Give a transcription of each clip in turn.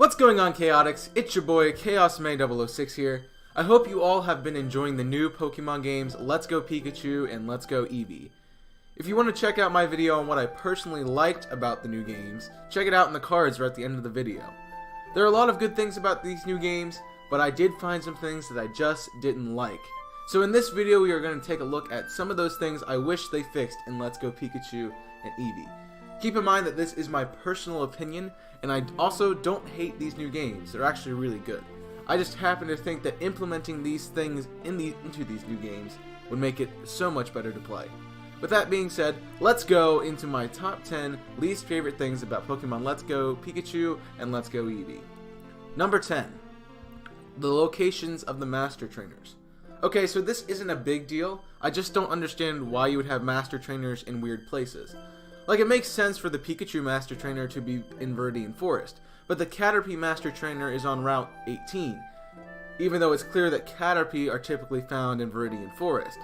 What's going on, Chaotix? It's your boy ChaosMay006 here. I hope you all have been enjoying the new Pokemon games Let's Go Pikachu and Let's Go Eevee. If you want to check out my video on what I personally liked about the new games, check it out in the cards right at the end of the video. There are a lot of good things about these new games, but I did find some things that I just didn't like. So in this video we are going to take a look at some of those things I wish they fixed in Let's Go Pikachu and Eevee. Keep in mind that this is my personal opinion, and I also don't hate these new games. They're actually really good. I just happen to think that implementing these things into these new games would make it so much better to play. With that being said, let's go into my top 10 least favorite things about Pokemon Let's Go Pikachu and Let's Go Eevee. Number 10. The locations of the Master Trainers. Okay, so this isn't a big deal. I just don't understand why you would have Master Trainers in weird places. Like, it makes sense for the Pikachu Master Trainer to be in Viridian Forest, but the Caterpie Master Trainer is on Route 18, even though it's clear that Caterpie are typically found in Viridian Forest.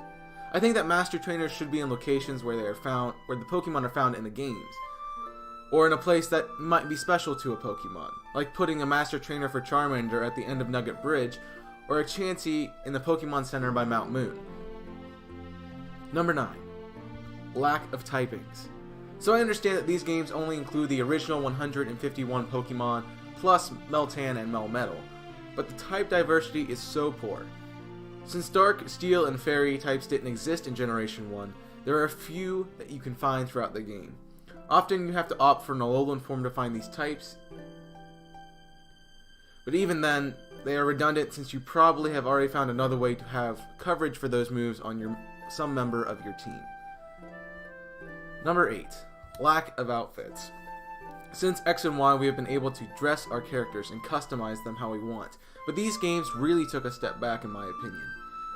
I think that Master Trainers should be in locations where the Pokemon are found in the games, or in a place that might be special to a Pokemon, like putting a Master Trainer for Charmander at the end of Nugget Bridge, or a Chansey in the Pokemon Center by Mount Moon. Number 9. Lack of typings. So I understand that these games only include the original 151 Pokemon, plus Meltan and Melmetal, but the type diversity is so poor. Since Dark, Steel, and Fairy types didn't exist in Generation 1, there are a few that you can find throughout the game. Often you have to opt for an Alolan form to find these types, but even then, they are redundant since you probably have already found another way to have coverage for those moves on some member of your team. Number 8. Lack of outfits. Since X and Y, we have been able to dress our characters and customize them how we want, but these games really took a step back in my opinion.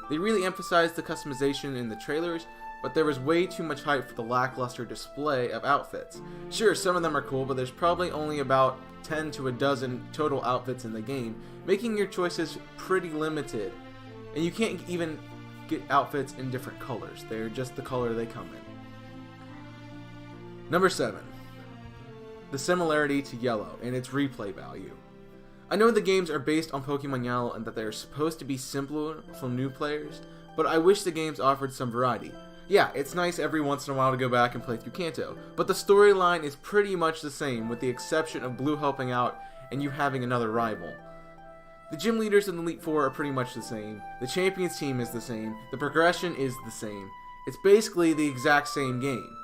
They really emphasized the customization in the trailers, but there was way too much hype for the lackluster display of outfits. Sure, some of them are cool, but there's probably only about 10 to a dozen total outfits in the game, making your choices pretty limited, and you can't even get outfits in different colors. They're just the color they come in. Number 7. The similarity to Yellow and its replay value. I know the games are based on Pokemon Yellow and that they are supposed to be simpler for new players, but I wish the games offered some variety. Yeah, it's nice every once in a while to go back and play through Kanto, but the storyline is pretty much the same with the exception of Blue helping out and you having another rival. The gym leaders in the Elite Four are pretty much the same, the Champions team is the same, the progression is the same. It's basically the exact same game.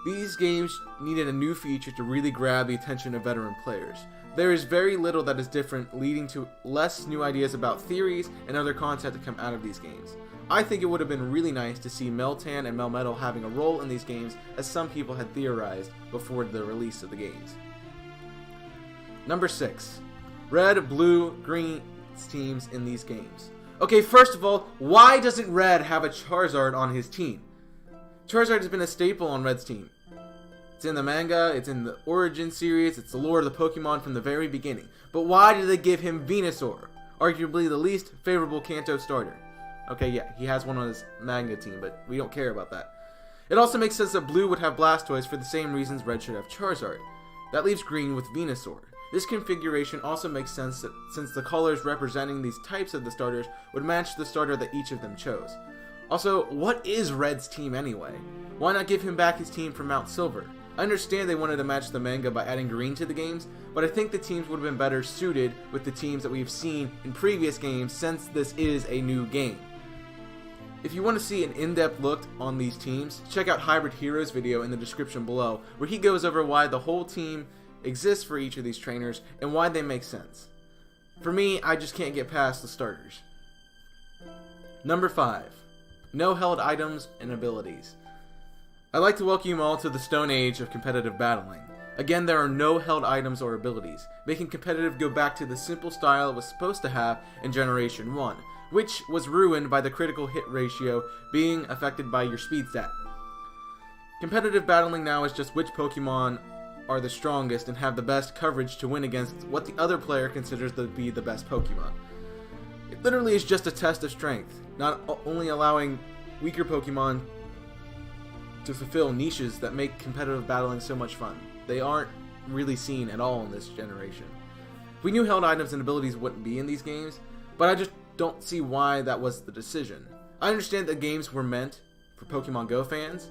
These games needed a new feature to really grab the attention of veteran players. There is very little that is different, leading to less new ideas about theories and other content to come out of these games. I think it would have been really nice to see Meltan and Melmetal having a role in these games, as some people had theorized before the release of the games. Number 6. Red, Blue, Green teams in these games. Okay, first of all, why doesn't Red have a Charizard on his team? Charizard has been a staple on Red's team. It's in the manga, it's in the Origin series, it's the lore of the Pokemon from the very beginning. But why did they give him Venusaur? Arguably the least favorable Kanto starter. Okay, yeah, he has one on his manga team, but we don't care about that. It also makes sense that Blue would have Blastoise for the same reasons Red should have Charizard. That leaves Green with Venusaur. This configuration also makes sense since the colors representing these types of the starters would match the starter that each of them chose. Also, what is Red's team anyway? Why not give him back his team from Mount Silver? I understand they wanted to match the manga by adding Green to the games, but I think the teams would have been better suited with the teams that we've seen in previous games since this is a new game. If you want to see an in-depth look on these teams, check out Hybrid Heroes' video in the description below, where he goes over why the whole team exists for each of these trainers and why they make sense. For me, I just can't get past the starters. Number 5. No held items and abilities. I'd like to welcome you all to the Stone Age of competitive battling. Again, there are no held items or abilities, making competitive go back to the simple style it was supposed to have in Generation 1, which was ruined by the critical hit ratio being affected by your speed stat. Competitive battling now is just which Pokemon are the strongest and have the best coverage to win against what the other player considers to be the best Pokemon. It literally is just a test of strength, not only allowing weaker Pokemon to fulfill niches that make competitive battling so much fun. They aren't really seen at all in this generation. We knew held items and abilities wouldn't be in these games, but I just don't see why that was the decision. I understand that games were meant for Pokemon Go fans,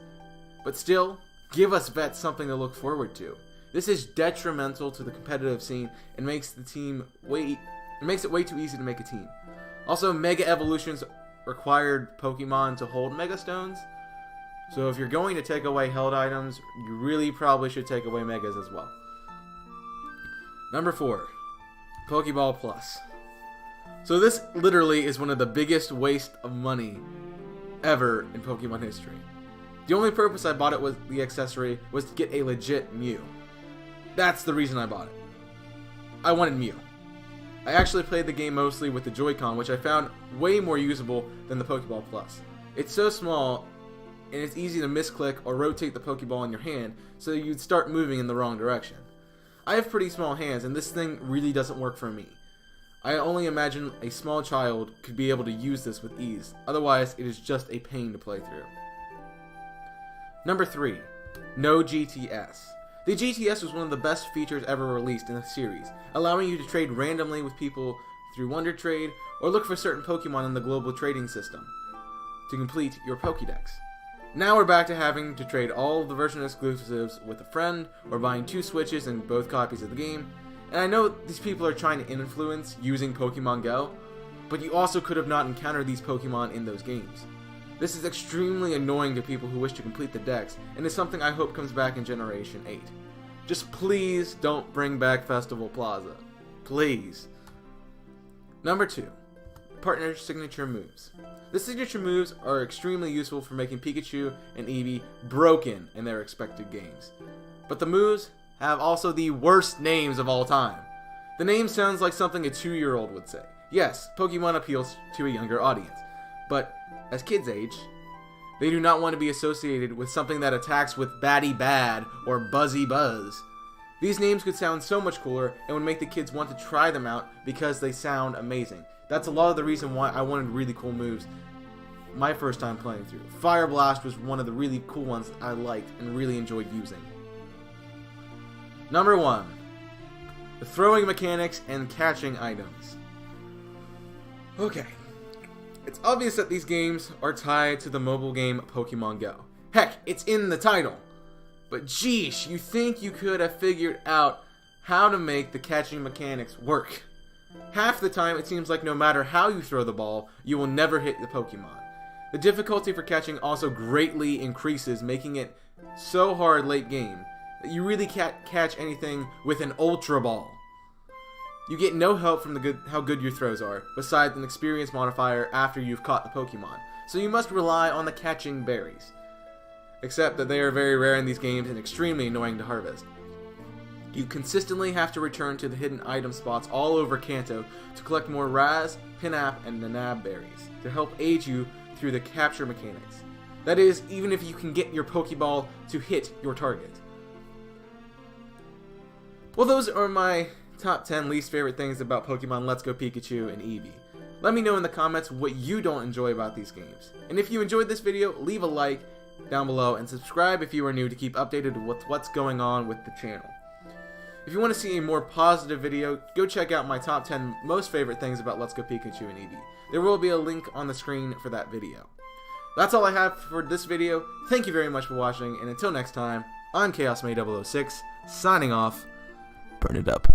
but still, give us vets something to look forward to. This is detrimental to the competitive scene and makes it way too easy to make a team. Also, Mega Evolutions required Pokemon to hold Mega Stones, so if you're going to take away held items, you really probably should take away Megas as well. Number 4, Pokeball Plus. So this literally is one of the biggest waste of money ever in Pokemon history. The only purpose I bought it with the accessory was to get a legit Mew. That's the reason I bought it. I wanted Mew. I actually played the game mostly with the Joy-Con, which I found way more usable than the Pokeball Plus. It's so small, and it's easy to misclick or rotate the Pokeball in your hand, so you'd start moving in the wrong direction. I have pretty small hands, and this thing really doesn't work for me. I only imagine a small child could be able to use this with ease, otherwise it is just a pain to play through. Number 3, no GTS. The GTS was one of the best features ever released in the series, allowing you to trade randomly with people through Wonder Trade or look for certain Pokemon in the global trading system to complete your Pokédex. Now we're back to having to trade all of the version exclusives with a friend or buying 2 Switches and both copies of the game. And I know these people are trying to influence using Pokemon Go, but you also could have not encountered these Pokemon in those games. This is extremely annoying to people who wish to complete the decks, and is something I hope comes back in Generation 8. Just please don't bring back Festival Plaza. Please. Number 2, partner signature moves. The signature moves are extremely useful for making Pikachu and Eevee broken in their expected games. But the moves have also the worst names of all time. The name sounds like something a 2-year-old would say. Yes, Pokemon appeals to a younger audience, but as kids age, they do not want to be associated with something that attacks with Batty Bad or Buzzy Buzz. These names could sound so much cooler and would make the kids want to try them out because they sound amazing. That's a lot of the reason why I wanted really cool moves my first time playing through. Fire Blast was one of the really cool ones I liked and really enjoyed using. Number 1, the throwing mechanics and catching items. Okay. It's obvious that these games are tied to the mobile game Pokemon Go. Heck, it's in the title. But geesh, you think you could have figured out how to make the catching mechanics work. Half the time, it seems like no matter how you throw the ball, you will never hit the Pokemon. The difficulty for catching also greatly increases, making it so hard late game that you really can't catch anything with an Ultra Ball. You get no help from how good your throws are, besides an experience modifier after you've caught the Pokemon, so you must rely on the catching berries. Except that they are very rare in these games and extremely annoying to harvest. You consistently have to return to the hidden item spots all over Kanto to collect more Raz, Pinap, and Nanab berries to help aid you through the capture mechanics. That is, even if you can get your Pokeball to hit your target. Well, those are my top 10 least favorite things about Pokemon Let's Go Pikachu and Eevee. Let me know in the comments what you don't enjoy about these games. And if you enjoyed this video, leave a like down below and subscribe if you are new to keep updated with what's going on with the channel. If you want to see a more positive video, go check out my top 10 most favorite things about Let's Go Pikachu and Eevee. There will be a link on the screen for that video. That's all I have for this video. Thank you very much for watching, and until next time, I'm ChaosMay006, signing off. Burn it up.